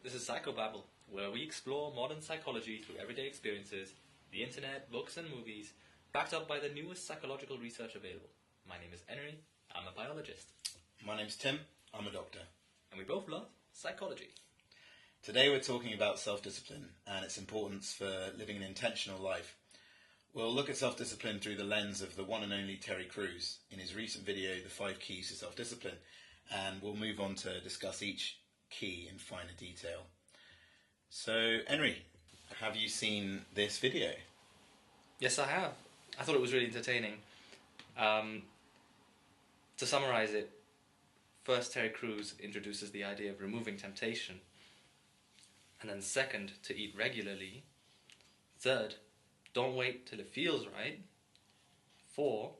This is Psychobabble, where we explore modern psychology through everyday experiences, the internet, books and movies, backed up by the newest psychological research available. My name is Henry, I'm a biologist. My name's Tim, I'm a doctor. And we both love psychology. Today we're talking about self-discipline and its importance for living an intentional life. We'll look at self-discipline through the lens of the one and only Terry Crews in his recent video, The 5 Keys to Self-Discipline, and we'll move on to discuss each key in finer detail. So, Henry, have you seen this video? Yes, I have. I thought it was really entertaining. To summarize it, first Terry Crews introduces the idea of removing temptation, and then second, to eat regularly. Third, don't wait till it feels right. 4,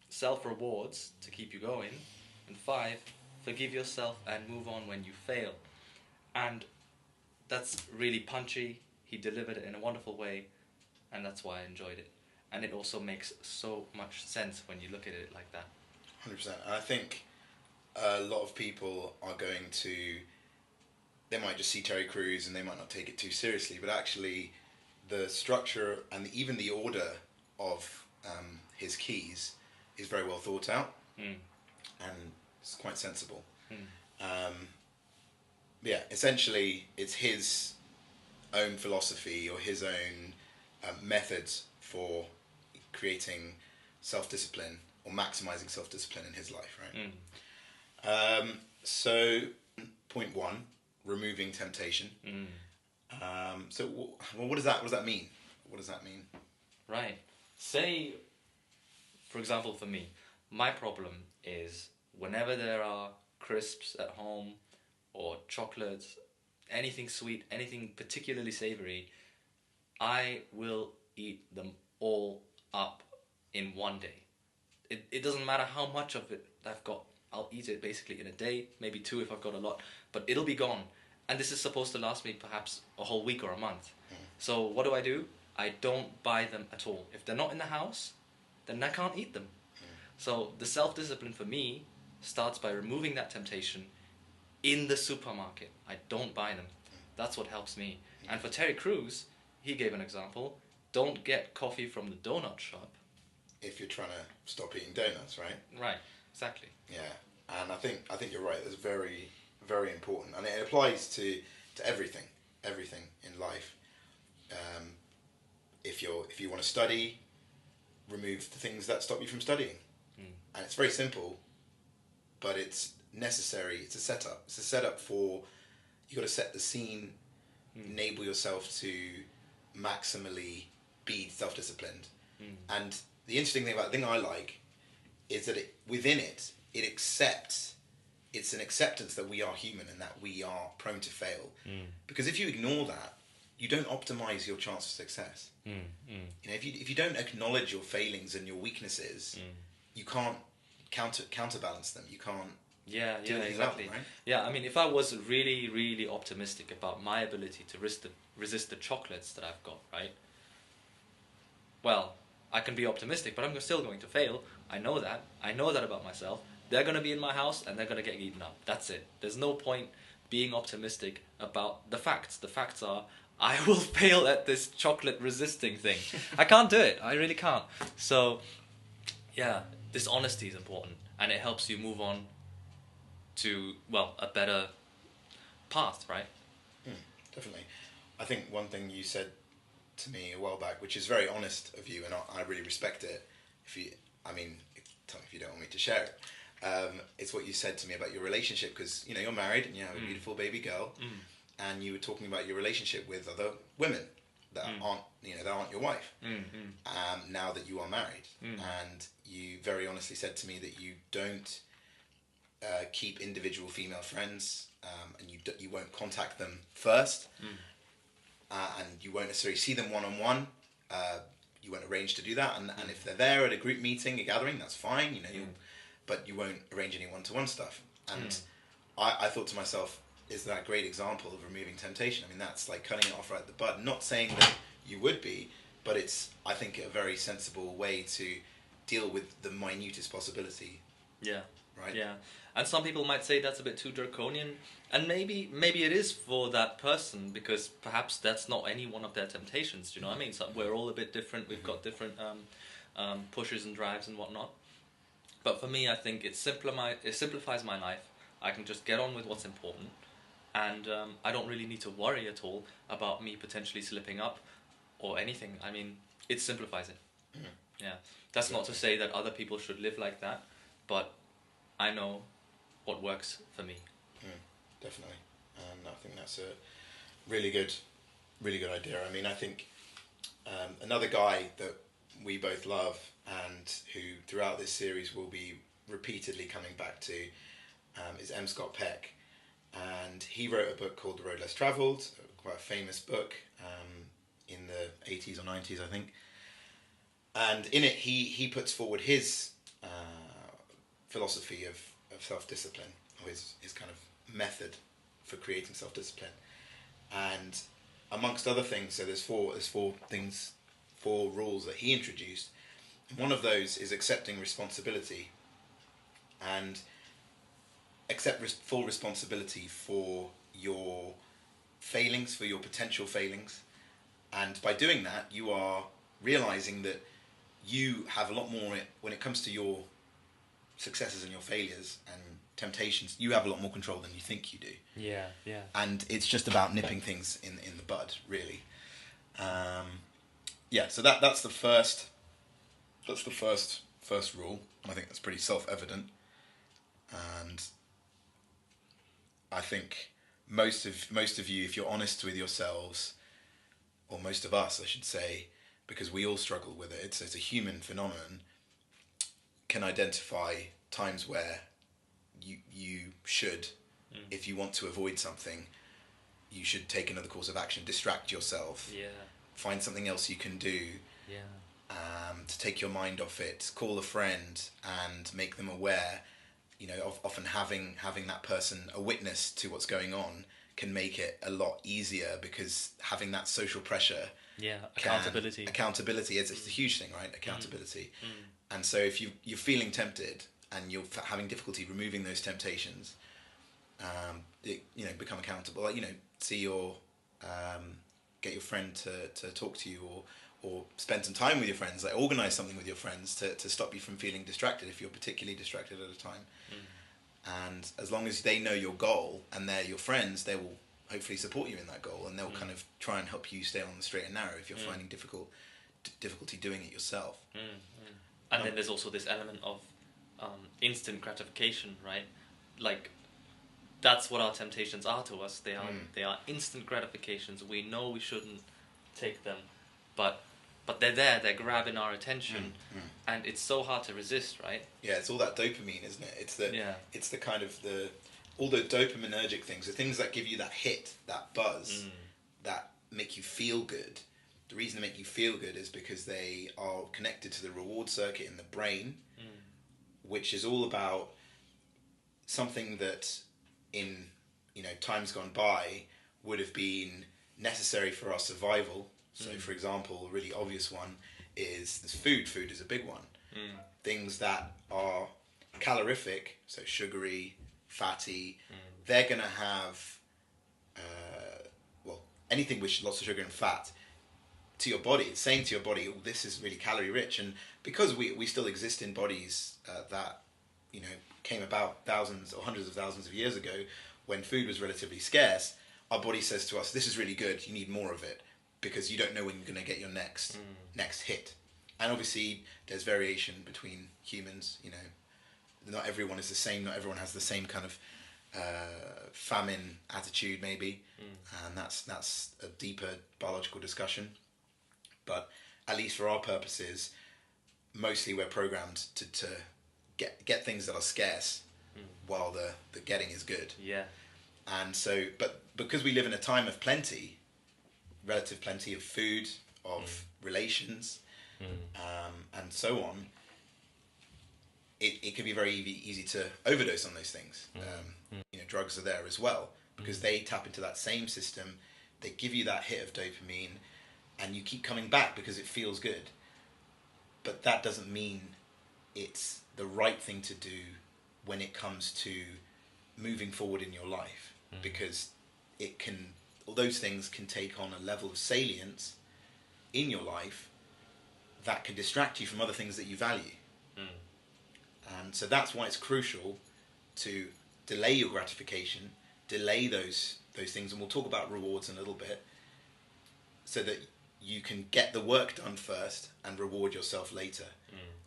self-rewards to keep you going. And 5, forgive yourself and move on when you fail. And that's really punchy. He delivered it in a wonderful way, and that's why I enjoyed it. And it also makes so much sense when you look at it like that. 100%. And I think a lot of people are going to, they might just see Terry Crews and they might not take it too seriously, but actually the structure and even the order of his keys is very well thought out, and it's quite sensible. Yeah, essentially it's his own philosophy or his own methods for creating self-discipline or maximizing self-discipline in his life, right? So point 1, removing temptation. So what does that mean? What does that mean? Right. Say, for example, for me, my problem is whenever there are crisps at home or chocolates, anything sweet, anything particularly savory, I will eat them all up in one day. It doesn't matter how much of it I've got. I'll eat it basically in a day, maybe 2 if I've got a lot, but it'll be gone. And this is supposed to last me perhaps a whole week or a month. So what do? I don't buy them at all. If they're not in the house, then I can't eat them. So the self-discipline for me starts by removing that temptation in the supermarket. I don't buy them. That's what helps me. And for Terry Crews, he gave an example. Don't get coffee from the donut shop. If you're trying to stop eating donuts, right? Right, exactly. Yeah, and I think you're right. That's very, very important, and it applies to everything in life. If you want to study, remove the things that stop you from studying, and it's very simple, but it's necessary. It's a setup. It's a setup for, you got to set the scene, enable yourself to maximally be self-disciplined. And the interesting thing about the thing I like is that it accepts. It's an acceptance that we are human and that we are prone to fail. Because if you ignore that, you don't optimize your chance of success. You know, if you don't acknowledge your failings and your weaknesses, you can't counterbalance them. You can't. Yeah, do anything exactly. about them, right? Yeah, I mean, if I was really, really optimistic about my ability to resist the chocolates that I've got, right? Well, I can be optimistic, but I'm still going to fail. I know that. I know that about myself. They're going to be in my house and they're going to get eaten up. That's it. There's no point being optimistic about the facts. The facts are, I will fail at this chocolate resisting thing. I can't do it. I really can't. So, yeah, this honesty is important, and it helps you move on to, well, a better path, right? Definitely. I think one thing you said to me a while back, which is very honest of you, and I really respect it. Tell me if you don't want me to share it. It's what you said to me about your relationship, because you're married and you have a beautiful baby girl, and you were talking about your relationship with other women that aren't your wife. Now that you are married, and you very honestly said to me that you don't keep individual female friends, and you won't contact them first, and you won't necessarily see them one-on-one. You won't arrange to do that, and if they're there at a group meeting, a gathering, that's fine, but you won't arrange any one-to-one stuff. And I thought to myself, is that a great example of removing temptation? I mean, that's like cutting it off right at the bud. Not saying that you would be, but it's, I think, a very sensible way to deal with the minutest possibility. Yeah. right? Yeah, and some people might say that's a bit too draconian, and maybe it is for that person, because perhaps that's not any one of their temptations. Do you know what I mean? So we're all a bit different. We've got different pushes and drives and whatnot. But for me, I think it simplifies my life. I can just get on with what's important, and I don't really need to worry at all about me potentially slipping up or anything. I mean, it simplifies it. Mm. Yeah, that's not to say that other people should live like that, but I know what works for me. Definitely, and I think that's a really good idea. I mean, I think another guy that we both love and who throughout this series will be repeatedly coming back to is M. Scott-Peck, and he wrote a book called The Road Less Travelled, quite a famous book in the 80s or 90s, I think. And in it, he puts forward his philosophy of self-discipline, or his kind of method for creating self-discipline. And amongst other things, so there's four rules that he introduced. One of those is accepting responsibility, and accept full responsibility for your failings, for your potential failings. And by doing that, you are realizing that you have a lot more, when it comes to your successes and your failures and temptations, you have a lot more control than you think you do. Yeah. And it's just about nipping things in the bud, really. So that's the first rule. I think that's pretty self-evident, and I think most of you, if you're honest with yourselves, or most of us, I should say, because we all struggle with it, it's a human phenomenon, can identify times where you should, if you want to avoid something, you should take another course of action, distract yourself, find something else you can do, to take your mind off it, call a friend and make them aware. You know, often having that person a witness to what's going on can make it a lot easier, because having that social pressure, accountability is a huge thing, right? Accountability. And so if you're feeling tempted and you're having difficulty removing those temptations, become accountable. Like, see your get your friend to talk to you, or spend some time with your friends. Like, organize something with your friends to stop you from feeling distracted if you're particularly distracted at a time. And as long as they know your goal and they're your friends, they will hopefully support you in that goal, and they'll kind of try and help you stay on the straight and narrow if you're finding difficulty doing it yourself. And then there's also this element of instant gratification, right? Like, that's what our temptations are to us. They are instant gratifications. We know we shouldn't take them, but they're there. They're grabbing our attention, and it's so hard to resist, right? Yeah, it's all that dopamine, isn't it? It's the kind of all the dopaminergic things, the things that give you that hit, that buzz, that make you feel good. The reason they make you feel good is because they are connected to the reward circuit in the brain, which is all about something that in times gone by would have been necessary for our survival. So, for example, a really obvious one is this food. Food is a big one. Things that are calorific, so sugary, fatty, they're going to have, anything with lots of sugar and fat, to your body. It's saying to your body, oh, this is really calorie rich. And because we still exist in bodies that, came about thousands or hundreds of thousands of years ago, when food was relatively scarce, our body says to us, this is really good, you need more of it, because you don't know when you're going to get your next hit. And obviously there's variation between humans. Not everyone is the same, not everyone has the same kind of famine attitude, maybe, and that's a deeper biological discussion. But at least for our purposes, mostly we're programmed to get things that are scarce while the getting is good. And so, but because we live in a time of plenty, relative plenty of food, of relations, and so on, it can be very easy to overdose on those things. Drugs are there as well, because they tap into that same system. They give you that hit of dopamine, and you keep coming back because it feels good. But that doesn't mean it's the right thing to do when it comes to moving forward in your life, because it can, all those things can take on a level of salience in your life that can distract you from other things that you value. And so that's why it's crucial to delay your gratification, delay those things, and we'll talk about rewards in a little bit, so that you can get the work done first and reward yourself later.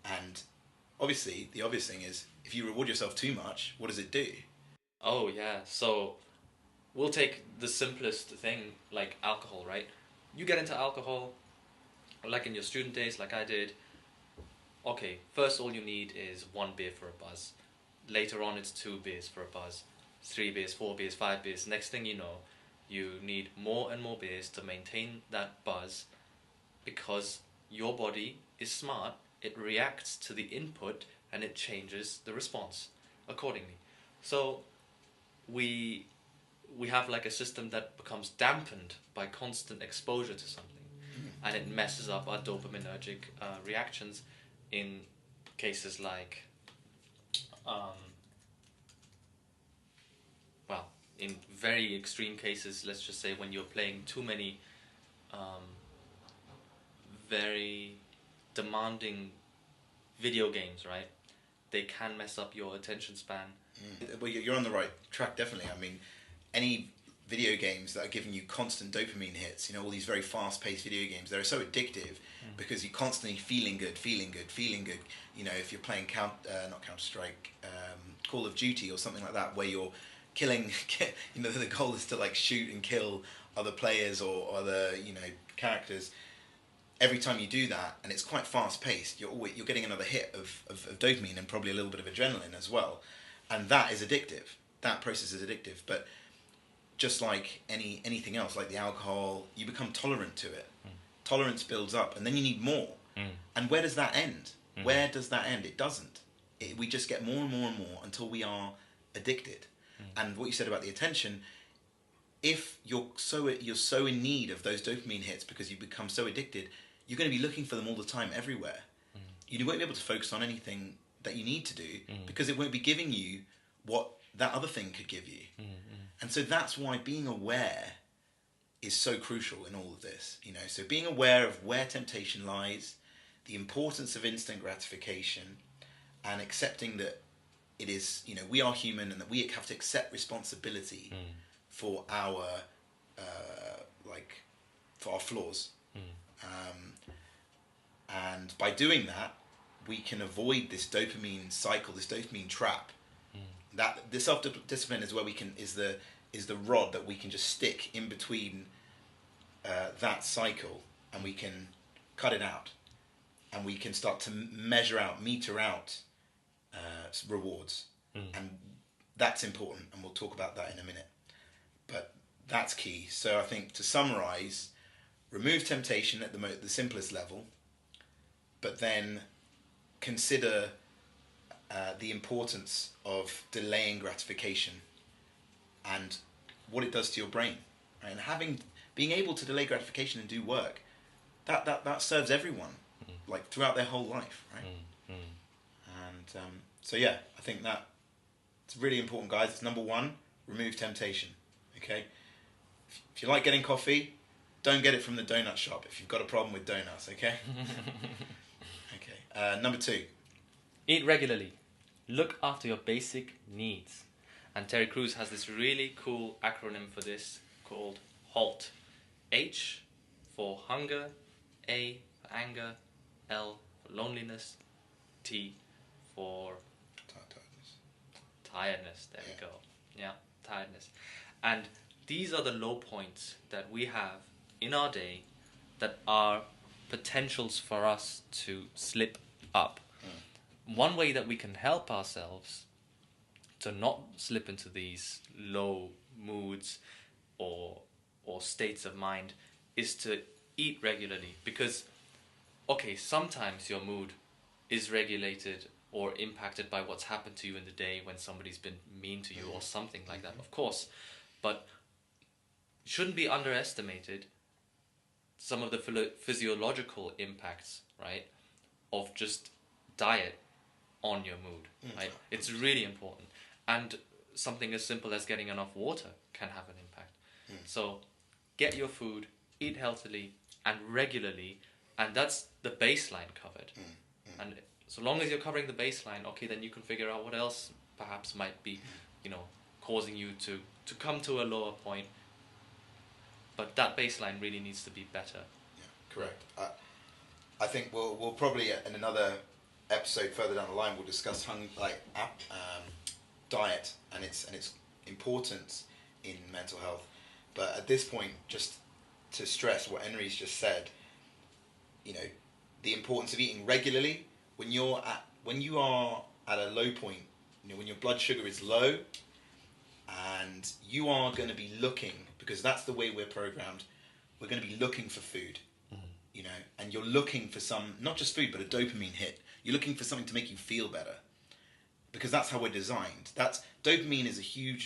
And obviously, the obvious thing is, if you reward yourself too much, what does it do? Oh yeah, so we'll take the simplest thing, like alcohol, right? You get into alcohol, like in your student days, like I did. Okay, first all you need is 1 beer for a buzz. Later on it's 2 beers for a buzz. 3 beers, 4 beers, 5 beers. Next thing you know, you need more and more beers to maintain that buzz, because your body is smart. It reacts to the input and it changes the response accordingly. So we have like a system that becomes dampened by constant exposure to something, and it messes up our dopaminergic reactions in cases like well, in very extreme cases, let's just say when you're playing too many very demanding video games, right? They can mess up your attention span. Well, you're on the right track, definitely. I mean, any video games that are giving you constant dopamine hits, you know, all these very fast-paced video games, they're so addictive because you're constantly feeling good. You know, if you're playing not Counter-Strike, Call of Duty or something like that, where you're killing, you know, the goal is to like shoot and kill other players or other, you know, characters. Every time you do that, and it's quite fast-paced, you're getting another hit of dopamine and probably a little bit of adrenaline as well. And that is addictive. That process is addictive. But just like anything else, like the alcohol, you become tolerant to it. Tolerance builds up, and then you need more. And where does that end? Where does that end? It doesn't. We just get more and more and more until we are addicted. And what you said about the attention, if you're so in need of those dopamine hits because you become so addicted, you're going to be looking for them all the time, everywhere. You won't be able to focus on anything that you need to do because it won't be giving you what that other thing could give you. And so that's why being aware is so crucial in all of this. You know, so being aware of where temptation lies, the importance of instant gratification, and accepting that it is, you know, we are human and that we have to accept responsibility for our for our flaws. And by doing that, we can avoid this dopamine cycle, this dopamine trap. That the self-discipline is where we can is the rod that we can just stick in between that cycle, and we can cut it out, and we can start to meter out rewards, and that's important, and we'll talk about that in a minute. But that's key. So I think, to summarize, remove temptation at the simplest level, but then consider the importance of delaying gratification and what it does to your brain, right? And being able to delay gratification and do work, that serves everyone, like throughout their whole life, right? And so yeah, I think that it's really important, guys. It's number one: remove temptation. Okay, if you like getting coffee, don't get it from the donut shop if you've got a problem with donuts. Okay. Okay. Number two: eat regularly. Look after your basic needs. And Terry Crews has this really cool acronym for this called HALT. H for hunger, A for anger, L for loneliness, T for tiredness. There we go. Yeah, tiredness. And these are the low points that we have in our day that are potentials for us to slip up. One way that we can help ourselves to not slip into these low moods or states of mind is to eat regularly. Because, okay, sometimes your mood is regulated or impacted by what's happened to you in the day when somebody's been mean to you or something like that, of course. But it shouldn't be underestimated some of the physiological impacts, right, of just diet on your mood. Right? It's really important. And something as simple as getting enough water can have an impact. So get your food, eat healthily and regularly, and that's the baseline covered. And so long as you're covering the baseline, okay, then you can figure out what else perhaps might be, causing you to come to a lower point. But that baseline really needs to be better. Yeah, correct. I think we'll probably in another episode further down the line we'll discuss diet and its importance in mental health. But at this point, just to stress what Henry's just said, the importance of eating regularly when you are at a low point, when your blood sugar is low, and you are going to be looking, because that's the way we're programmed, we're going to be looking for food, and you're looking for some, not just food, but a dopamine hit. You're looking for something to make you feel better, because that's how we're designed. Dopamine is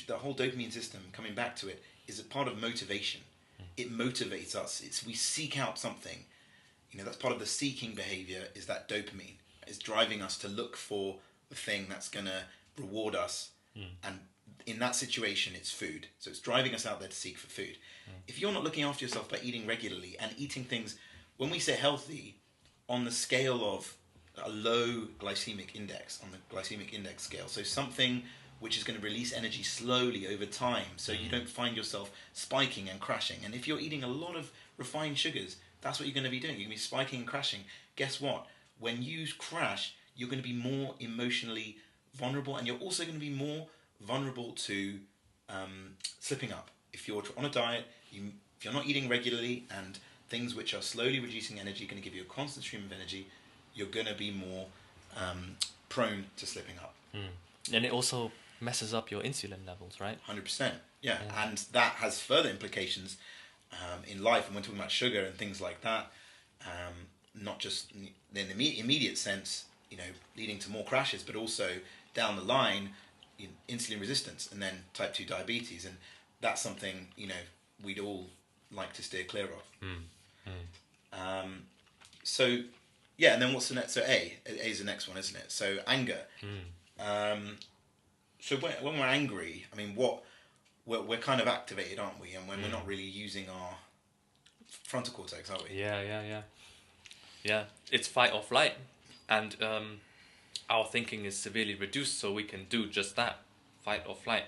the whole dopamine system, coming back to it, is a part of motivation. It motivates us. We seek out something. That's part of the seeking behavior, is that dopamine. It's driving us to look for the thing that's going to reward us. And in that situation, it's food. So it's driving us out there to seek for food. If you're not looking after yourself by eating regularly and eating things, when we say healthy, on the scale of a low glycemic index, on the glycemic index scale, so something which is going to release energy slowly over time, so you don't find yourself spiking and crashing. And if you're eating a lot of refined sugars, that's what you're going to be doing. You're going to be spiking and crashing. Guess what? When you crash, you're going to be more emotionally vulnerable, and you're also going to be more vulnerable to slipping up. If you're on a diet, if you're not eating regularly, and things which are slowly reducing energy are going to give you a constant stream of energy, you're going to be more prone to slipping up. And it also messes up your insulin levels, right? 100%, yeah. And that has further implications in life, and we're talking about sugar and things like that, not just in the immediate sense, leading to more crashes, but also down the line, insulin resistance, and then type 2 diabetes, and that's something we'd all like to steer clear of. So yeah, and then what's the next? So A is the next one, isn't it? So anger. So when we're angry, I mean, we're kind of activated, aren't we? And when we're not really using our frontal cortex, are we? Yeah. It's fight or flight, and our thinking is severely reduced, so we can do just that, fight or flight.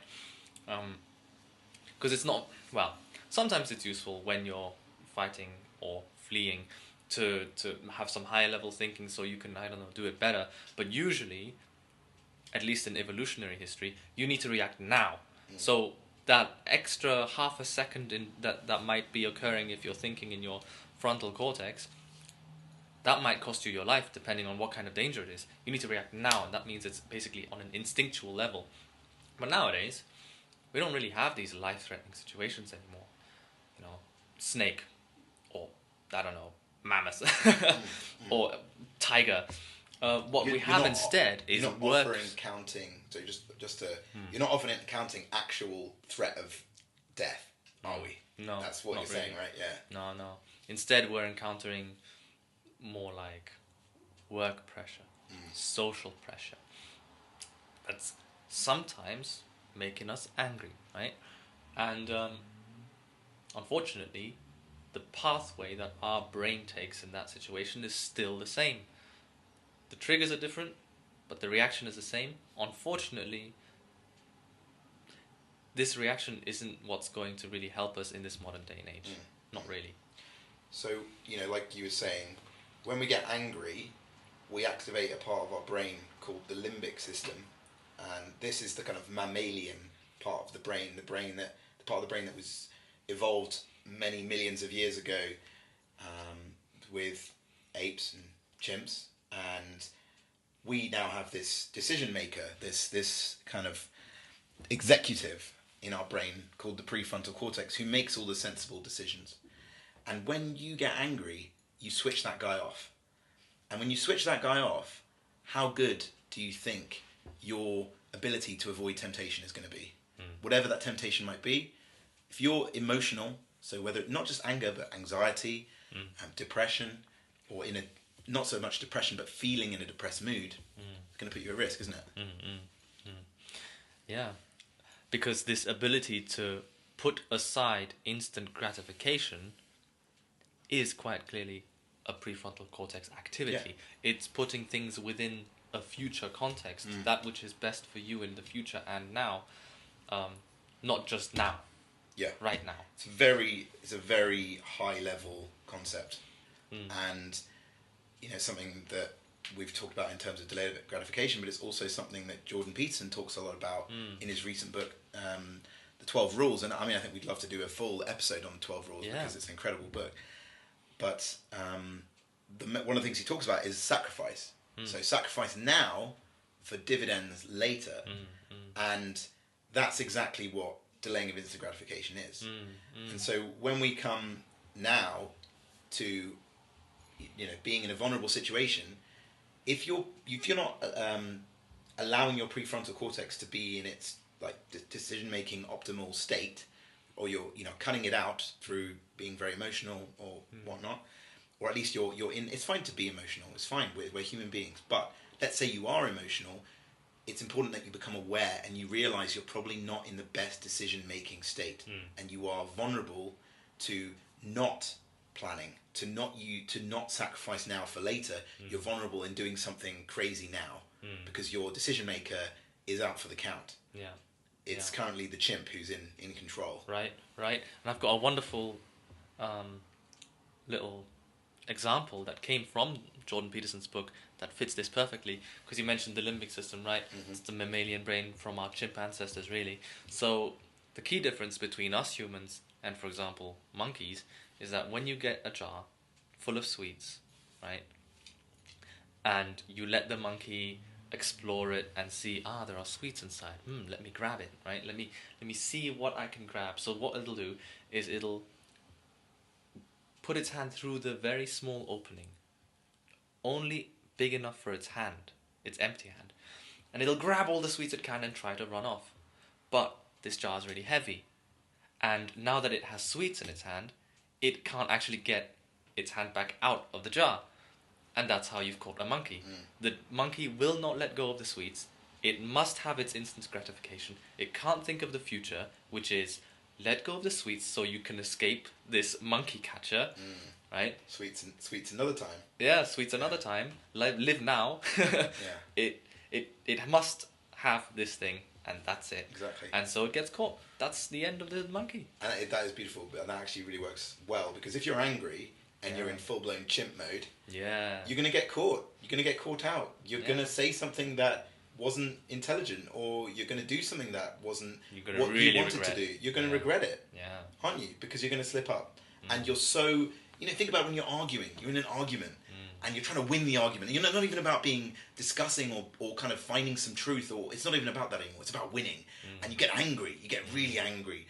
Because it's not, sometimes it's useful when you're fighting or fleeing to have some higher level thinking, so you can, do it better. But usually, at least in evolutionary history, you need to react now. So that extra half a second that might be occurring if you're thinking in your frontal cortex, that might cost you your life, depending on what kind of danger it is. You need to react now, and that means it's basically on an instinctual level. But nowadays, we don't really have these life-threatening situations anymore. Snake, or mammoth, or tiger. What we have instead is you're not offering counting. So you're not offering counting actual threat of death, are we? No, that's what you're saying, right? Yeah. No. Instead, we're encountering more like work pressure, social pressure. That's sometimes making us angry, right? And unfortunately, the pathway that our brain takes in that situation is still the same. The triggers are different, but the reaction is the same. Unfortunately, this reaction isn't what's going to really help us in this modern day and age. Not really. So, like you were saying, when we get angry, we activate a part of our brain called the limbic system, and this is the kind of mammalian part of the brain, the part of the brain that was evolved many millions of years ago with apes and chimps, and we now have this decision maker, this kind of executive in our brain called the prefrontal cortex, who makes all the sensible decisions. And when you get angry, you switch that guy off. And when you switch that guy off, how good do you think your ability to avoid temptation is going to be? Whatever that temptation might be, if you're emotional, so whether not just anger, but anxiety, depression, or in a not so much depression, but feeling in a depressed mood, it's going to put you at risk, isn't it? Yeah, because this ability to put aside instant gratification is quite clearly a prefrontal cortex activity. Yeah. It's putting things within a future context, that which is best for you in the future and now, not just now. Yeah, right now. It's a very high level concept, and something that we've talked about in terms of delayed gratification, but it's also something that Jordan Peterson talks a lot about in his recent book, The 12 Rules. And I mean, I think we'd love to do a full episode on the 12 Rules because it's an incredible book. But one of the things he talks about is sacrifice. So sacrifice now for dividends later, and that's exactly what delaying of instant gratification is. And so when we come now to being in a vulnerable situation, if you're not allowing your prefrontal cortex to be in its like decision making optimal state, or you're cutting it out through being very emotional or whatnot, or at least you're in. It's fine to be emotional. It's fine. We're human beings. But let's say you are emotional. It's important that you become aware and you realize you're probably not in the best decision making state, and you are vulnerable to not planning, to not sacrifice now for later. You're vulnerable in doing something crazy now because your decision maker is out for the count. Yeah, it's currently the chimp who's in control. Right. And I've got a wonderful little example that came from Jordan Peterson's book that fits this perfectly, because you mentioned the limbic system, right? It's the mammalian brain from our chimp ancestors, really. So the key difference between us humans and, for example, monkeys is that when you get a jar full of sweets, right, and you let the monkey explore it and see, there are sweets inside. Let me grab it, right? Let me see what I can grab. So what it'll do is it'll put its hand through the very small opening, only big enough for its hand, its empty hand, and it'll grab all the sweets it can and try to run off. But this jar is really heavy, and now that it has sweets in its hand, it can't actually get its hand back out of the jar. And that's how you've caught a monkey. The monkey will not let go of the sweets. It must have its instant gratification. It can't think of the future, which is let go of the sweets so you can escape this monkey catcher, right? Sweets another time. Yeah, sweets another time. Live now. It must have this thing, and that's it. Exactly. And so it gets caught. That's the end of the monkey. And that is beautiful, but that actually really works well, because if you're angry and you're in full-blown chimp mode, you're going to get caught. You're going to get caught out. You're going to say something that wasn't intelligent, or you're going to do something that wasn't what you wanted to do. You're going to regret it, aren't you? Because you're going to slip up. And you're so... think about when you're arguing. You're in an argument, and you're trying to win the argument. You're not even about discussing or kind of finding some truth, or it's not even about that anymore. It's about winning. And you get angry. You get really angry.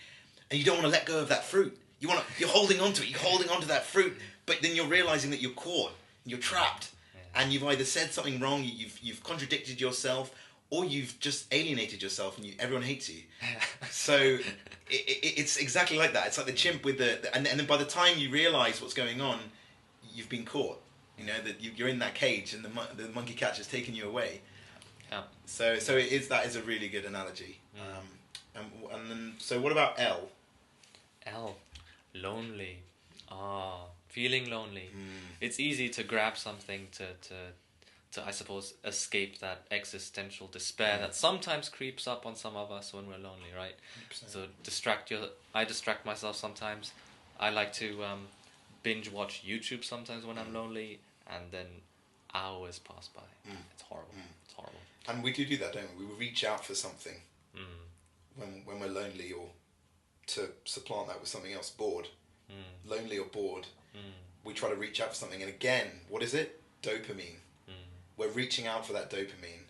And you don't want to let go of that fruit. You're holding on to it. You're holding on to that fruit, but then you're realizing that you're caught, you're trapped, and you've either said something wrong, you've contradicted yourself, or you've just alienated yourself, and everyone hates you. So it's exactly like that. It's like the chimp with and then by the time you realize what's going on, you've been caught. That you're in that cage, and the monkey catcher's taken you away. Yeah. So that is a really good analogy. And then so what about L? L. Lonely. Feeling lonely. It's easy to grab something to I suppose escape that existential despair that sometimes creeps up on some of us when we're lonely, right? 100%. So I distract myself sometimes. I like to binge watch YouTube sometimes when I'm lonely, and then hours pass by. It's horrible. It's horrible. And we do that, don't we? We reach out for something when we're lonely, or to supplant that with something else, bored. Lonely or bored, we try to reach out for something, and again, what is it? Dopamine. We're reaching out for that dopamine.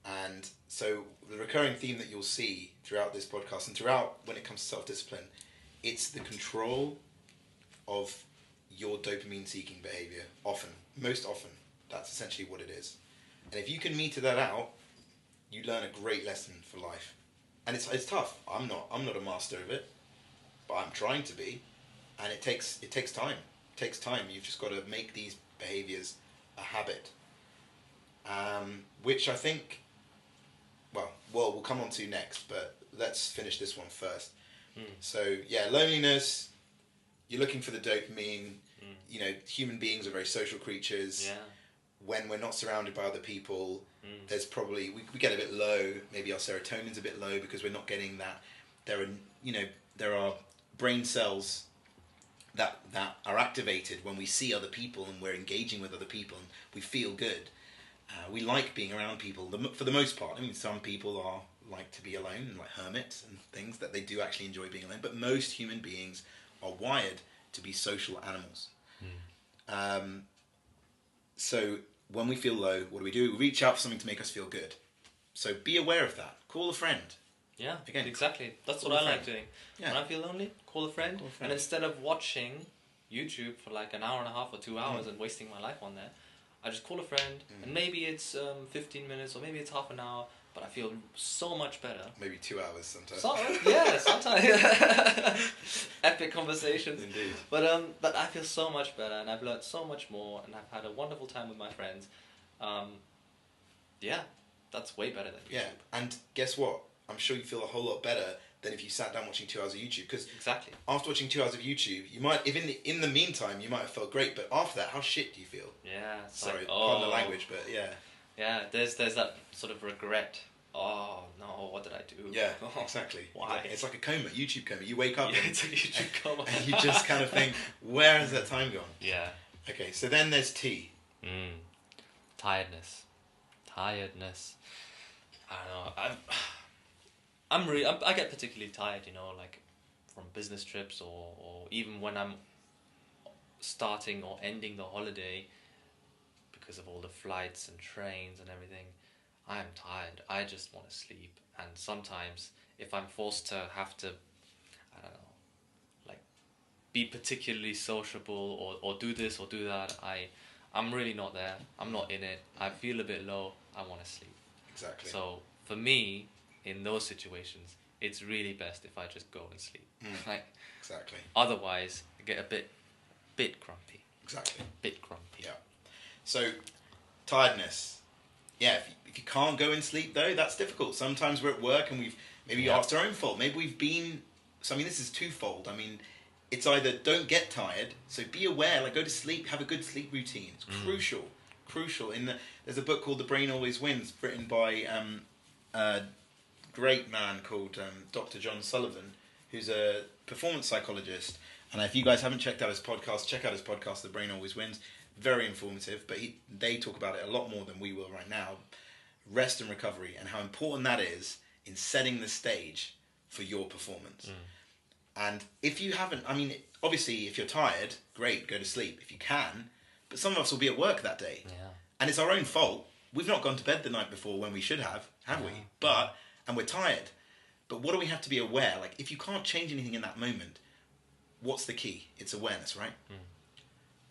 And so the recurring theme that you'll see throughout this podcast and throughout when it comes to self-discipline, it's the control of your dopamine seeking behavior. Most often, that's essentially what it is. And if you can meter that out, you learn a great lesson for life. And it's tough. I'm not a master of it, but I'm trying to be. And it takes time. It takes time. You've just got to make these behaviors a habit, which I think, well, we'll come on to next, but let's finish this one first. So, yeah, loneliness, you're looking for the dopamine. You know, human beings are very social creatures. Yeah. When we're not surrounded by other people, there's probably, we get a bit low. Maybe our serotonin's a bit low because we're not getting that. There are brain cells that are activated when we see other people and we're engaging with other people and we feel good. We like being around people for the most part. I mean, some people like to be alone, like hermits and things, that they do actually enjoy being alone. But most human beings are wired to be social animals. So when we feel low, what do? We reach out for something to make us feel good. So be aware of that. Call a friend. Yeah, Again, exactly. That's what I like doing. Yeah. When I feel lonely, call a friend. And instead of watching YouTube for like an hour and a half or 2 hours and wasting my life on there, I just call a friend, and maybe it's 15 minutes or maybe it's half an hour, but I feel so much better. Maybe 2 hours sometimes. Sometimes. Epic conversations. Indeed. But I feel so much better, and I've learned so much more, and I've had a wonderful time with my friends. Yeah, that's way better than YouTube. Yeah, and guess what? I'm sure you feel a whole lot better than if you sat down watching 2 hours of YouTube. Because exactly, after watching 2 hours of YouTube, you might, if in the meantime, you might have felt great, but after that, how shit do you feel? Yeah. Sorry, pardon the language, but yeah. Yeah, there's that sort of regret. Oh no, what did I do? Yeah, exactly. Why? It's like a coma, YouTube coma. You wake up and, it's a YouTube coma. and you just kind of think, where has that time gone? Yeah. Okay, so then there's T. Tiredness. I don't know. I get particularly tired, you know, like from business trips or even when I'm starting or ending the holiday because of all the flights and trains and everything. I am tired. I just want to sleep. And sometimes if I'm forced to have to, I don't know, like be particularly sociable or do this or do that, I'm really not there. I'm not in it. I feel a bit low. I want to sleep. Exactly. So for me, in those situations, it's really best if I just go and sleep. Like, exactly. Otherwise, I get a bit grumpy. Exactly. Bit grumpy. Yeah. So, tiredness. Yeah, if you can't go and sleep though, that's difficult. Sometimes we're at work and maybe it's our own fault. Maybe we've been. So I mean, this is twofold. I mean, it's either don't get tired, so be aware, like go to sleep, have a good sleep routine. It's crucial. There's a book called The Brain Always Wins, written by a great man called Dr. John Sullivan, who's a performance psychologist. And if you guys haven't checked out his podcast, check out his podcast, The Brain Always Wins. Very informative, but they talk about it a lot more than we will right now. Rest and recovery, and how important that is in setting the stage for your performance. And if you haven't, I mean, obviously, if you're tired, great, go to sleep if you can. But some of us will be at work that day. Yeah. And it's our own fault. We've not gone to bed the night before when we should have we? And we're tired. But what do we have to be aware? Like, if you can't change anything in that moment, what's the key? It's awareness, right?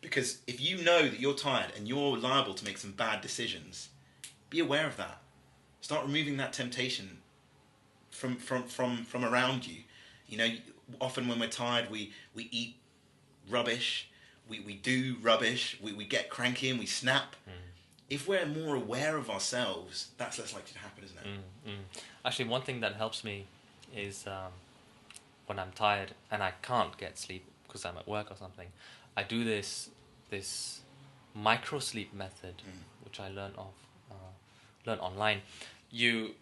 Because if you know that you're tired and you're liable to make some bad decisions, be aware of that. Start removing that temptation from around you. You know, often when we're tired, we eat rubbish, we do rubbish, we get cranky and we snap. If we're more aware of ourselves, that's less likely to happen, isn't it? Actually, one thing that helps me is when I'm tired and I can't get sleep because I'm at work or something, I do this micro sleep method, which I learned online. You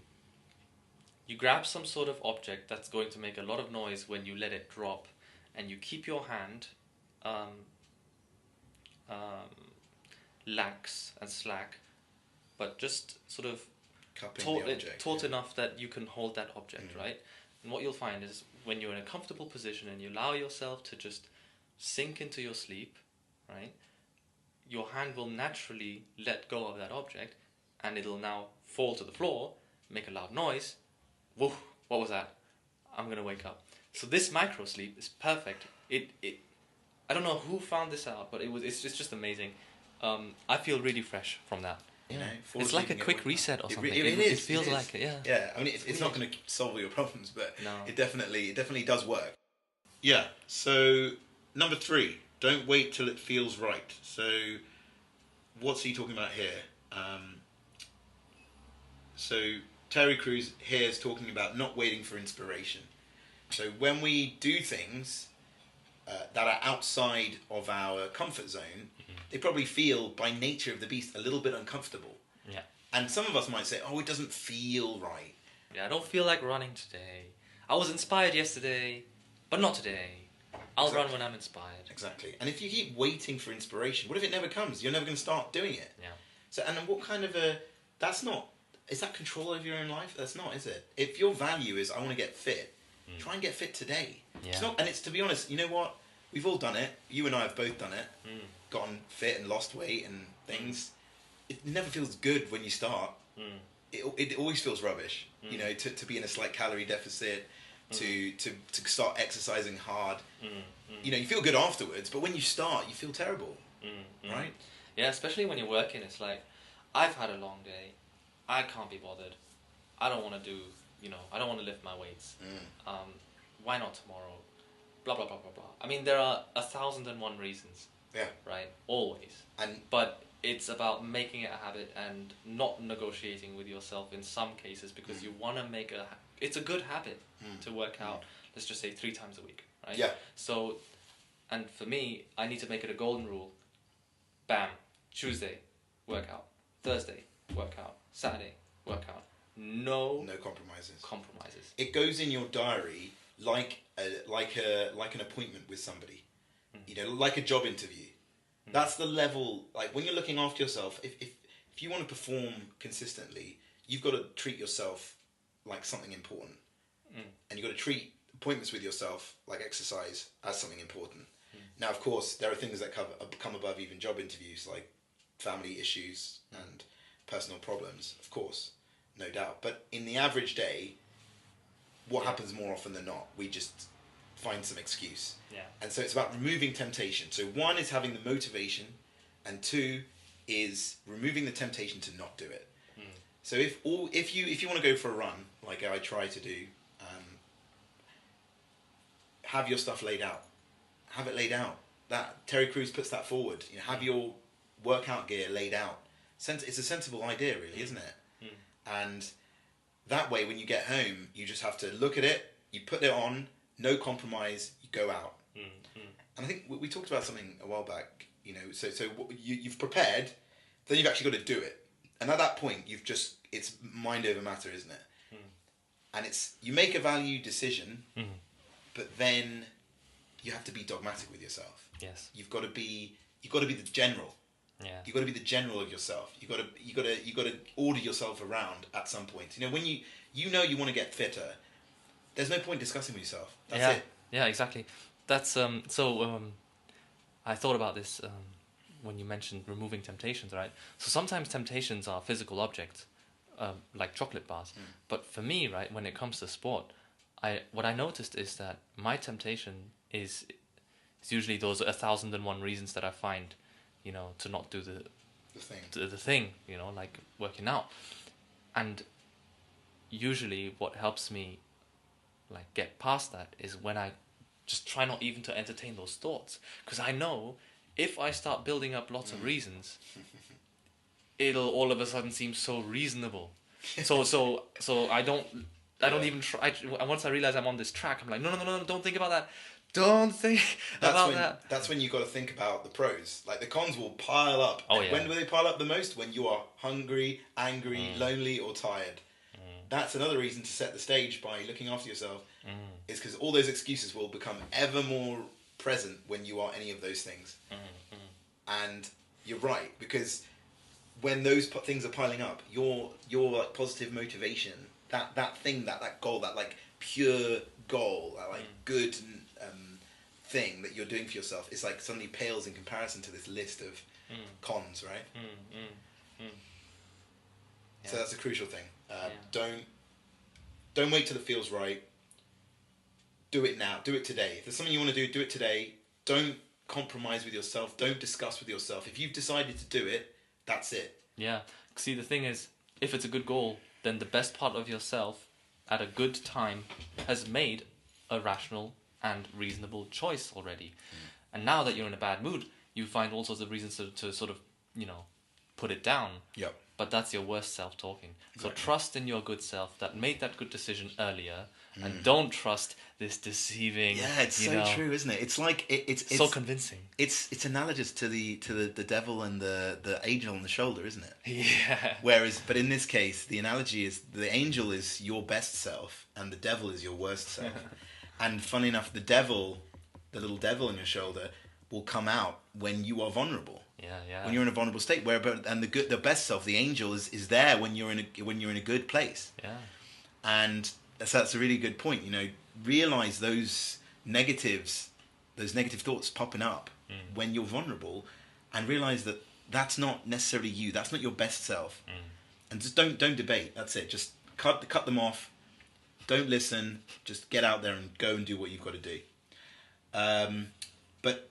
grab some sort of object that's going to make a lot of noise when you let it drop, and you keep your hand lax and slack, but just sort of taut enough that you can hold that object, right? And what you'll find is when you're in a comfortable position and you allow yourself to just sink into your sleep, right, your hand will naturally let go of that object, and it'll now fall to the floor, make a loud noise. Whoa, what was that? I'm going to wake up. So this micro sleep is perfect. I don't know who found this out, but it's just amazing. I feel really fresh from that. You know, it's like a quick reset or something. It feels like it, yeah. Yeah, I mean, it's not going to solve all your problems, but it definitely does work. Yeah, so number 3, don't wait till it feels right. So what's he talking about here? So Terry Crews here is talking about not waiting for inspiration. So when we do things that are outside of our comfort zone, they probably feel, by nature of the beast, a little bit uncomfortable. Yeah. And some of us might say, oh, it doesn't feel right. Yeah, I don't feel like running today. I was inspired yesterday, but not today. I'll run when I'm inspired. Exactly. And if you keep waiting for inspiration, what if it never comes? You're never going to start doing it. Yeah. So, and then what kind of that's not, is that control over your own life? That's not, is it? If your value is, I want to get fit, try and get fit today. Yeah. It's not, and it's, to be honest, you know what? We've all done it. You and I have both done it. Gotten fit and lost weight and things. It never feels good when you start. It always feels rubbish. You know, to be in a slight calorie deficit, to start exercising hard. You know, you feel good afterwards, but when you start, you feel terrible. Right? Yeah, especially when you're working. It's like, I've had a long day. I can't be bothered. I don't want to do, I don't want to lift my weights. Why not tomorrow? Blah, blah, blah, blah, blah. I mean, there are 1,001 reasons. Yeah. Right? Always. But it's about making it a habit and not negotiating with yourself in some cases, because you want to make it's a good habit to work out, let's just say 3 times a week, right? Yeah. So, and for me, I need to make it a golden rule. Bam. Tuesday, workout. Thursday, workout. Saturday, workout. No compromises. It goes in your diary like an appointment with somebody. You know, like a job interview. That's the level, like when you're looking after yourself, if you want to perform consistently, you've got to treat yourself like something important. And you've got to treat appointments with yourself, like exercise, as something important. Now, of course, there are things that come above even job interviews, like family issues and personal problems, of course, no doubt. But in the average day, what happens more often than not? We just find some excuse. Yeah. And so it's about removing temptation. So 1 is having the motivation, and 2 is removing the temptation to not do it. So if you want to go for a run, like I try to do, have your stuff laid out. Have it laid out. That Terry Crews puts that forward. You know, have your workout gear laid out. It's a sensible idea, really, isn't it? And that way, when you get home, you just have to look at it. You put it on. No compromise. You go out. And I think we talked about something a while back. You know, so you've prepared, then you've actually got to do it. And at that point, it's mind over matter, isn't it? And you make a value decision, but then you have to be dogmatic with yourself. Yes. You've got to be the general. Yeah. You've got to be the general of yourself. You've got to order yourself around at some point. You know, when you want to get fitter, there's no point discussing with yourself. That's it. Yeah, exactly. That's I thought about this when you mentioned removing temptations, right? So sometimes temptations are physical objects, like chocolate bars. But for me, right, when it comes to sport, what I noticed is that my temptation is usually those 1,001 reasons that I find, to not do the thing, like working out. And usually what helps me like get past that is when I just try not even to entertain those thoughts, because I know if I start building up lots of reasons, it'll all of a sudden seem so reasonable. So I don't even try. Once I realize I'm on this track, I'm like, no, don't think about that. Don't think about that. That's when you got to think about the pros. Like the cons will pile up. Oh yeah. When will they pile up the most? When you are hungry, angry, lonely, or tired. That's another reason to set the stage by looking after yourself. Is because all those excuses will become ever more present when you are any of those things. And you're right, because when those things are piling up, your like positive motivation, that thing, that goal, that like pure goal, that like good thing that you're doing for yourself, is like suddenly pales in comparison to this list of cons, right? So that's a crucial thing. Don't wait till it feels right. Do it now. Do it today. If there's something you want to do it today. Don't compromise with yourself. Don't discuss with yourself. If you've decided to do it, that's it. Yeah. See, the thing is, if it's a good goal, then the best part of yourself at a good time has made a rational and reasonable choice already. And now that you're in a bad mood, you find all sorts of reasons to sort of, put it down. Yep. But that's your worst self talking. So Exactly. trust in your good self that made that good decision earlier, and don't trust this deceiving. Yeah, it's so true, isn't it? It's like it's so convincing. It's analogous to the devil and the angel on the shoulder, isn't it? Yeah. Whereas, but in this case, the analogy is the angel is your best self, and the devil is your worst self. And funny enough, the little devil on your shoulder, will come out when you are vulnerable. Yeah. When you're in a vulnerable state, and the best self, the angel, is there when you're in a good place. Yeah. And that's a really good point. Realize those negative thoughts popping up when you're vulnerable, and realize that that's not necessarily you. That's not your best self. And just don't debate. That's it. Just cut them off. Don't listen. Just get out there and go and do what you've got to do. But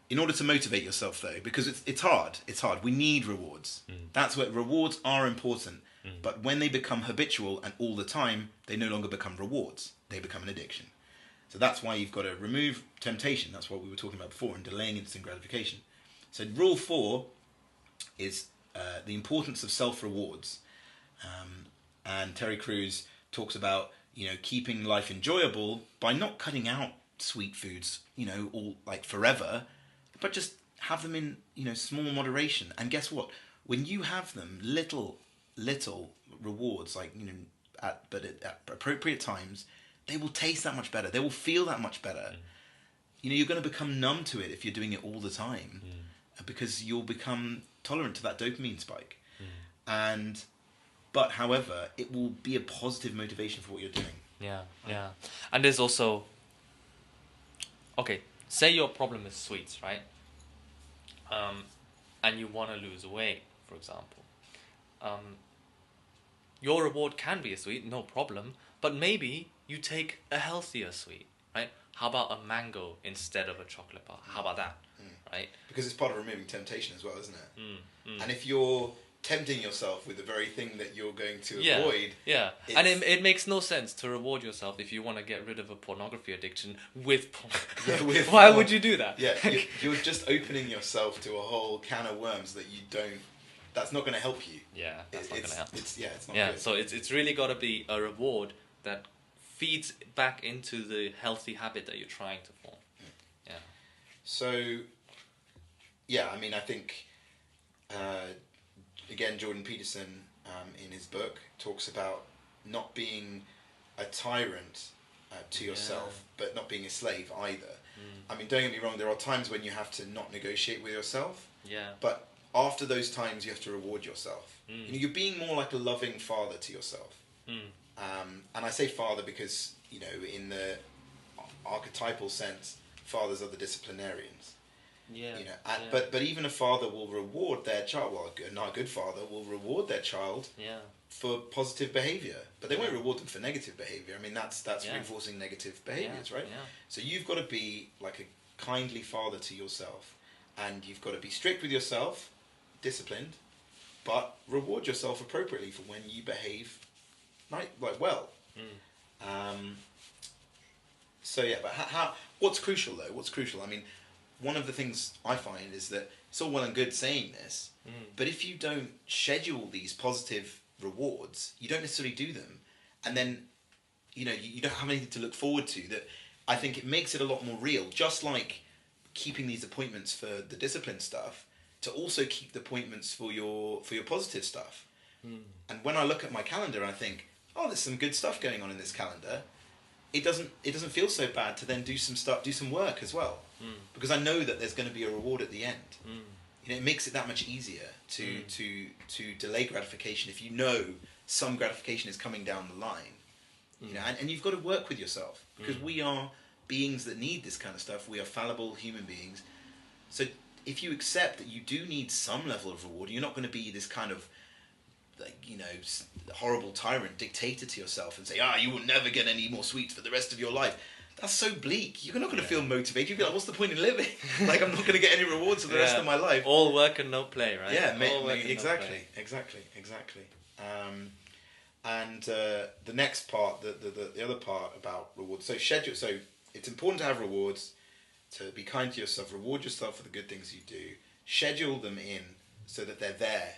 in order to motivate yourself, though, because it's hard. We need rewards. That's what rewards are important. But when they become habitual and all the time, they no longer become rewards. They become an addiction. So that's why you've got to remove temptation. That's what we were talking about before, and delaying instant gratification. So rule 4 is the importance of self-rewards. And Terry Crews talks about keeping life enjoyable by not cutting out sweet foods, all like forever, but just have them in small moderation. And guess what? When you have them, little rewards, like at appropriate times, they will taste that much better. They will feel that much better. You're going to become numb to it if you're doing it all the time, because you'll become tolerant to that dopamine spike. But however, it will be a positive motivation for what you're doing. Yeah. And there's also, okay, say your problem is sweets, right? And you want to lose weight, for example. Your reward can be a sweet, no problem, but maybe you take a healthier sweet, right? How about a mango instead of a chocolate bar? How about that, right? Because it's part of removing temptation as well, isn't it? And if you're tempting yourself with the very thing that you're going to avoid. Yeah, and it makes no sense to reward yourself if you want to get rid of a pornography addiction with pornography. Why would you do that? Yeah, you're just opening yourself to a whole can of worms that you don't. That's not going to help you. Yeah, that's not going to help. It's not. Yeah, good. so it's really got to be a reward that feeds back into the healthy habit that you're trying to form. Yeah. So, yeah, I mean, I think. Again, Jordan Peterson, in his book, talks about not being a tyrant to yourself, but not being a slave either. I mean, don't get me wrong, there are times when you have to not negotiate with yourself. Yeah. But after those times, you have to reward yourself. You're being more like a loving father to yourself. And I say father because, in the archetypal sense, fathers are the disciplinarians. Yeah. But even a father will reward their child. Well, a good father will reward their child for positive behaviour, but they won't reward them for negative behaviour. I mean, that's reinforcing negative behaviours, right? Yeah. So you've got to be like a kindly father to yourself, and you've got to be strict with yourself, disciplined, but reward yourself appropriately for when you behave well. So yeah, but what's crucial though? What's crucial? I mean, one of the things I find is that it's all well and good saying this, but if you don't schedule these positive rewards, you don't necessarily do them, and then you don't have anything to look forward to. That I think it makes it a lot more real. Just like keeping these appointments for the discipline stuff, to also keep the appointments for your positive stuff. And when I look at my calendar, I think, oh, there's some good stuff going on in this calendar. It doesn't feel so bad to then do some work as well, because I know that there's going to be a reward at the end. It makes it that much easier to delay gratification if you know some gratification is coming down the line. And you've got to work with yourself, because we are beings that need this kind of stuff. We are fallible human beings. So if you accept that you do need some level of reward, you're not going to be this kind of horrible tyrant dictator to yourself and say, you will never get any more sweets for the rest of your life. That's so bleak. You're not going to feel motivated. You'll be like, what's the point in living? Like, I'm not going to get any rewards for the rest of my life. All work and no play, right? Yeah, exactly. And the next part, the other part about rewards. So schedule. So it's important to have rewards, to be kind to yourself, reward yourself for the good things you do, schedule them in so that they're there,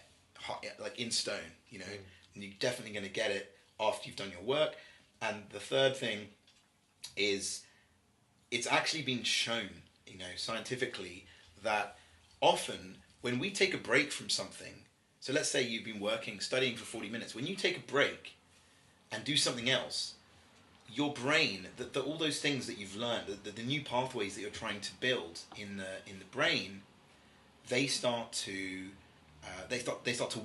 like in stone, you know, and you're definitely going to get it after you've done your work. And the third thing is, it's actually been shown, you know, scientifically, that often when we take a break from something, so let's say you've been studying for 40 minutes, when you take a break and do something else, your brain, all those things that you've learned, the new pathways that you're trying to build in the brain, they start to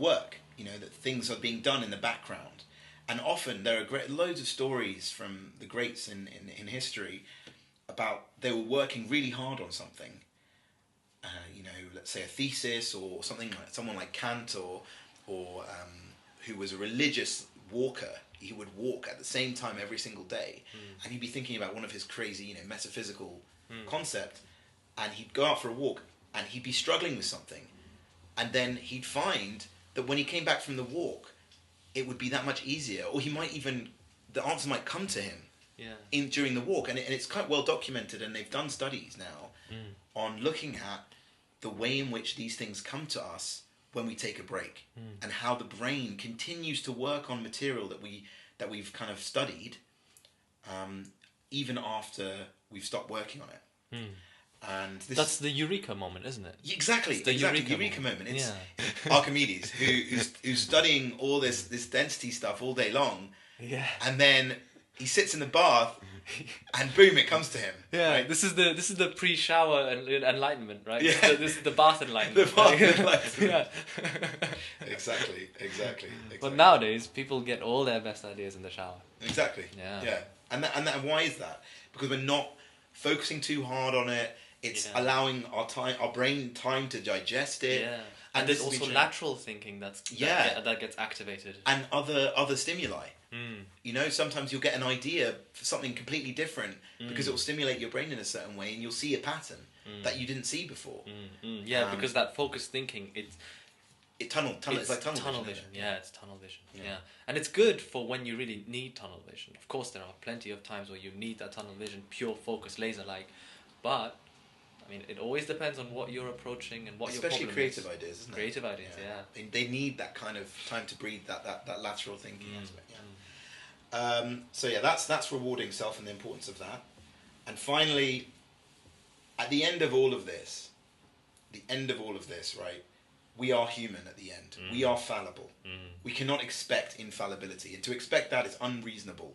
work. You know, that things are being done in the background, and often there are loads of stories from the greats in history about they were working really hard on something. You know, let's say a thesis or something, like someone like Kant or who was a religious walker. He would walk at the same time every single day, and he'd be thinking about one of his crazy, you know, metaphysical concept, and he'd go out for a walk, and he'd be struggling with something, and then he'd find that when he came back from the walk, it would be that much easier, or the answer might come to him during the walk, and it's quite well documented, and they've done studies now on looking at the way in which these things come to us when we take a break, and how the brain continues to work on material that we've kind of studied, even after we've stopped working on it. And that's the eureka moment, isn't it? Exactly, it's the eureka moment. It's Archimedes who's studying all this density stuff all day long, and then he sits in the bath, and boom, it comes to him. Yeah, right? This is the pre-shower enlightenment, right? Yeah. This is the bath enlightenment. The bath enlightenment. Yeah. Exactly. But nowadays, people get all their best ideas in the shower. Exactly. Yeah. And why is that? Because we're not focusing too hard on it. It's allowing our brain time to digest it. Yeah. And there's also lateral thinking that gets activated. And other stimuli. You know, sometimes you'll get an idea for something completely different because it will stimulate your brain in a certain way, and you'll see a pattern that you didn't see before. Yeah, because that focused thinking, it's like tunnel vision. Yeah, it's tunnel vision. Yeah. And it's good for when you really need tunnel vision. Of course, there are plenty of times where you need that tunnel vision, pure focus, laser-like. But I mean, it always depends on what you're approaching and what your problem is. Especially creative ideas, isn't it? Creative ideas, yeah. They need that kind of time to breathe, that lateral thinking aspect. So that's rewarding self and the importance of that. And finally, at the end of all of this, right? We are human at the end. We are fallible. We cannot expect infallibility, and to expect that is unreasonable.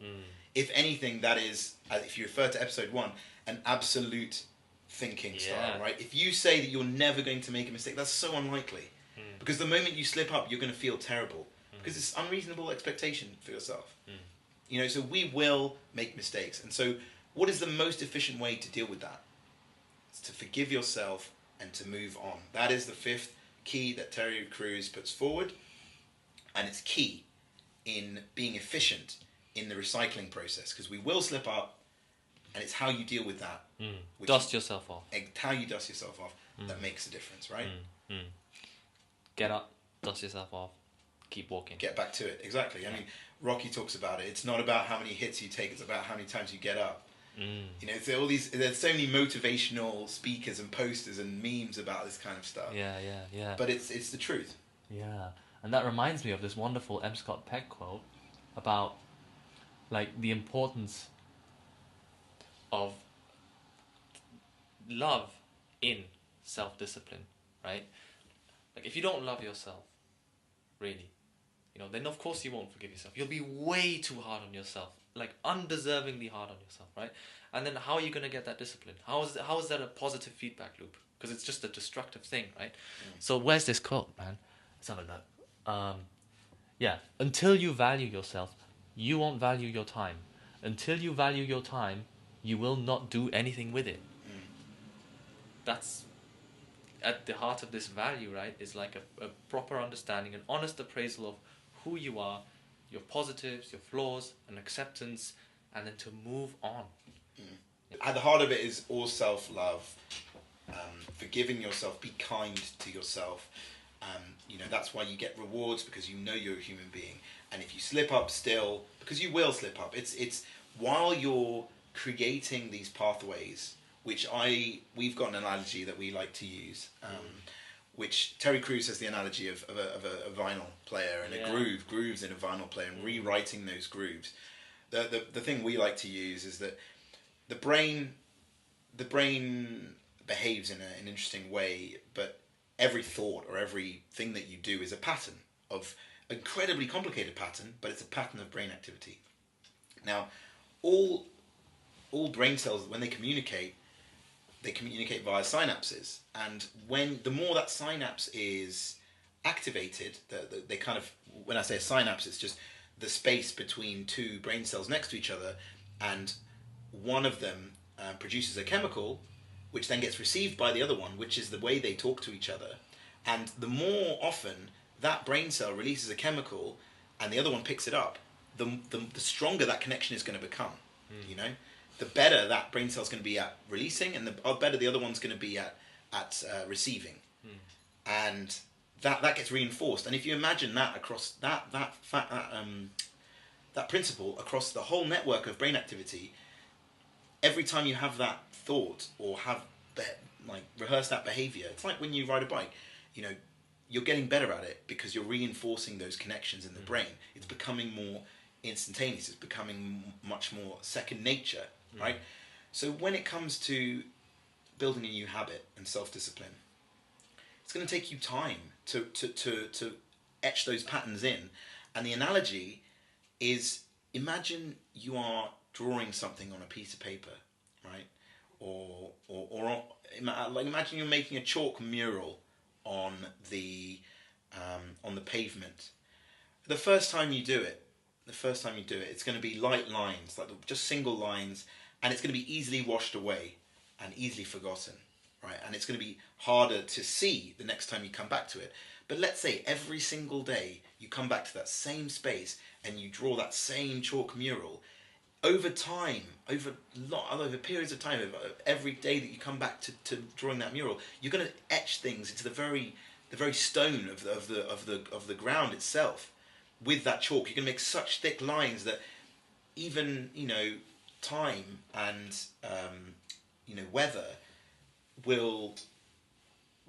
If anything, that is, if you refer to episode 1, an absolute thinking style, right? If you say that you're never going to make a mistake, that's so unlikely. Because the moment you slip up, you're going to feel terrible. Because it's unreasonable expectation for yourself. You know, so we will make mistakes. And so what is the most efficient way to deal with that? It's to forgive yourself and to move on. That is the 5th key that Terry Crews puts forward. And it's key in being efficient in the recycling process, because we will slip up, and it's how you deal with that. Dust yourself off. How you dust yourself off that makes a difference, right? Get up, dust yourself off, keep walking. Get back to it, exactly. I mean, Rocky talks about it. It's not about how many hits you take, it's about how many times you get up. You know, there's so many motivational speakers and posters and memes about this kind of stuff. Yeah. But it's the truth. Yeah, and that reminds me of this wonderful M. Scott-Peck quote about, like, the importance of love in self-discipline, right? Like, if you don't love yourself, really, you know, then of course you won't forgive yourself. You'll be way too hard on yourself, like undeservingly hard on yourself, right? And then how are you going to get that discipline? How is that a positive feedback loop? Because it's just a destructive thing, right? So where's this quote, man? Let's have a look. Until you value yourself, you won't value your time. Until you value your time, you will not do anything with it. That's at the heart of this value, right? Is like a proper understanding, an honest appraisal of who you are, your positives, your flaws, and acceptance, and then to move on. At the heart of it is all self-love, forgiving yourself, be kind to yourself. You know, that's why you get rewards, because you know you're a human being. And if you slip up still, because you will slip up, it's while you're creating these pathways, which we've got an analogy that we like to use. which Terry Crews has the analogy of a vinyl player and a grooves in a vinyl player, and rewriting those grooves. The thing we like to use is that the brain behaves in an interesting way, but every thought or every thing that you do is a pattern of incredibly complicated pattern, but it's a pattern of brain activity. Now, all brain cells, when they communicate via synapses, and the more that synapse is activated, they kind of, when I say a synapse, it's just the space between two brain cells next to each other, and one of them produces a chemical which then gets received by the other one, which is the way they talk to each other. And the more often that brain cell releases a chemical and the other one picks it up, the stronger that connection is going to become. You know, the better that brain cell is going to be at releasing, and the better the other one's going to be at receiving. And that gets reinforced. And if you imagine that across that principle across the whole network of brain activity, every time you have that thought or rehearse that behavior, it's like when you ride a bike. You know, you're getting better at it because you're reinforcing those connections in the brain. It's becoming more instantaneous. It's becoming much more second nature, right? So when it comes to building a new habit and self-discipline, it's going to take you time to etch those patterns in. And the analogy is, imagine you are drawing something on a piece of paper, right? Or imagine you're making a chalk mural on the pavement. The first time you do it, it's going to be light lines, like just single lines, and it's going to be easily washed away and easily forgotten, right? And it's going to be harder to see the next time you come back to it. But let's say every single day you come back to that same space and you draw that same chalk mural. Over time, over periods of time, over every day that you come back to drawing that mural, you're going to etch things into the very stone of the ground itself. With that chalk, you're going to make such thick lines that even time and weather will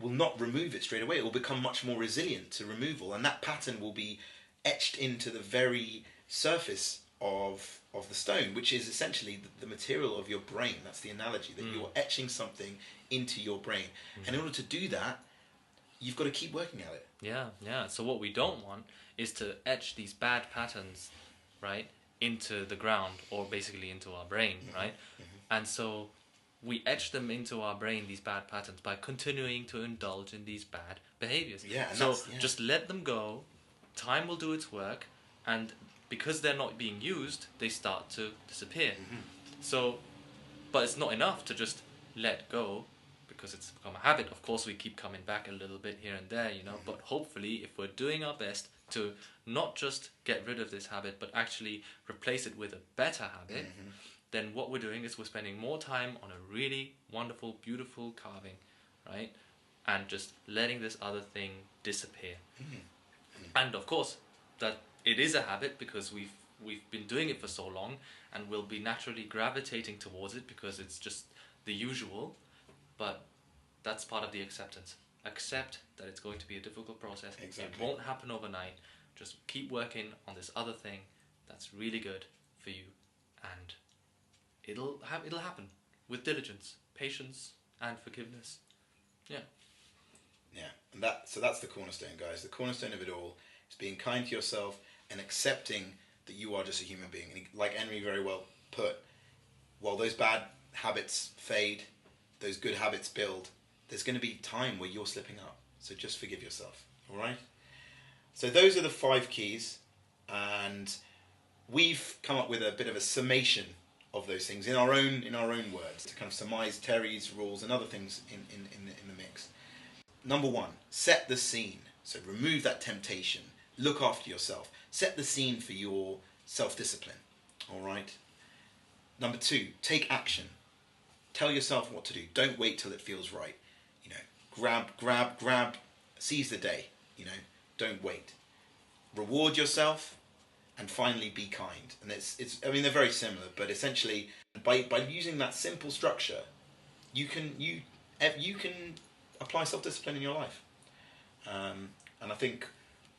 not remove it straight away. It will become much more resilient to removal, and that pattern will be etched into the very surface of the stone, which is essentially the material of your brain. That's the analogy, that you're etching something into your brain. And in order to do that, you've got to keep working at it. Yeah. So what we don't want is to etch these bad patterns, right, into the ground, or basically into our brain, right? And so we etch them into our brain, these bad patterns, by continuing to indulge in these bad behaviors. So just let them go. Time will do its work, and because they're not being used, they start to disappear. So, but it's not enough to just let go, because it's become a habit. Of course, we keep coming back a little bit here and there, but hopefully, if we're doing our best to not just get rid of this habit, but actually replace it with a better habit, then what we're doing is we're spending more time on a really wonderful, beautiful carving, right? And just letting this other thing disappear. And of course, that it is a habit because we've been doing it for so long, and we'll be naturally gravitating towards it because it's just the usual. But that's part of the acceptance. Accept that it's going to be a difficult process. Exactly. It won't happen overnight. Just keep working on this other thing that's really good for you, and it'll happen with diligence, patience, and forgiveness. Yeah. And that's the cornerstone, guys. The cornerstone of it all is being kind to yourself and accepting that you are just a human being. And like Henry very well put, while those bad habits fade, those good habits build, there's going to be time where you're slipping up. So just forgive yourself. All right? So those are the 5 keys, and we've come up with a bit of a summation of those things in our own words to kind of surmise Terry's rules and other things in the mix. Number 1, set the scene. So remove that temptation. Look after yourself. Set the scene for your self-discipline. All right? Number 2, take action. Tell yourself what to do. Don't wait till it feels right. Grab. Seize the day. Don't wait. Reward yourself, and finally be kind. And they're very similar, but essentially by using that simple structure, you can apply self-discipline in your life. And I think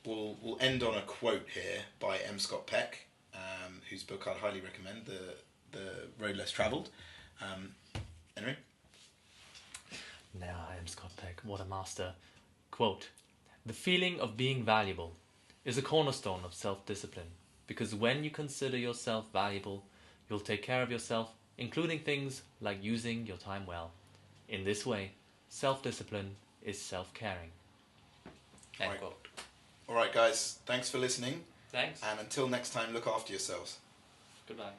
we'll end on a quote here by M. Scott-Peck, whose book I'd highly recommend, The Road Less Travelled. Henry? Now I am Scott-Peck. What a master. Quote, "The feeling of being valuable is a cornerstone of self-discipline, because when you consider yourself valuable, you'll take care of yourself, including things like using your time well. In this way, self-discipline is self-caring." End Right. quote. All right, guys. Thanks for listening. Thanks. And until next time, look after yourselves. Goodbye.